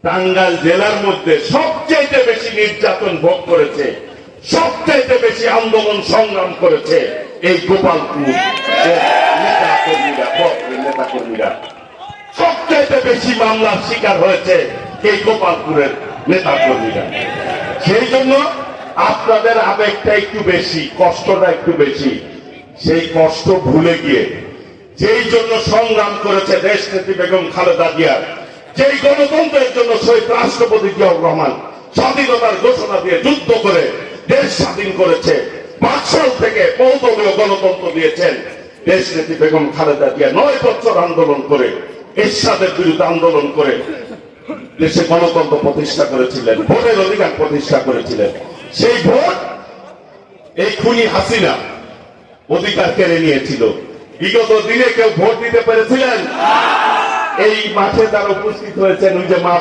টাঙ্গাইল জেলার মধ্যে সবচাইতে বেশি নির্যাতন ভোগ করেছে, সবচাইতে বেশি আন্দোলন সংগ্রাম করেছে এই গোপালপুর নেতাকর্মীরা। সবচাইতে বেশি মামলার শিকার হয়েছে এই গোপালপুরের নেতাকর্মীরা। সেই জন্য আপনাদের আবেগটা একটু বেশি, কষ্টটা একটু বেশি। সেই কষ্ট ভুলে গিয়ে যেই জন্য সংগ্রাম করেছে দেশনেত্রী বেগম খালেদা জিয়া, যেই গণতন্ত্রের জন্য শহীদ রাষ্ট্রপতি জিয়াউর রহমান স্বাধীনতার ঘোষণা দিয়ে যুদ্ধ করে দেশ স্বাধীন করেছে, 5 সাল থেকে বহুদলীয় গণতন্ত্র দিয়েছেন দেশনেত্রী বেগম খালেদা জিয়া। 9 বছর আন্দোলন করে, এরশাদের বিরুদ্ধে আন্দোলন করে দেশে গণতন্ত্র প্রতিষ্ঠা করেছিলেন, ভোটের অধিকার প্রতিষ্ঠা করেছিলেন। সেই ভোট এই খুনি হাসিনা অধিকার কেড়ে নিয়েছিল। বিগত দিনে কেউ ভোট দিতে পেরেছিলেন? এই মাঠে যারা উপস্থিত হয়েছেন, ওই যে মা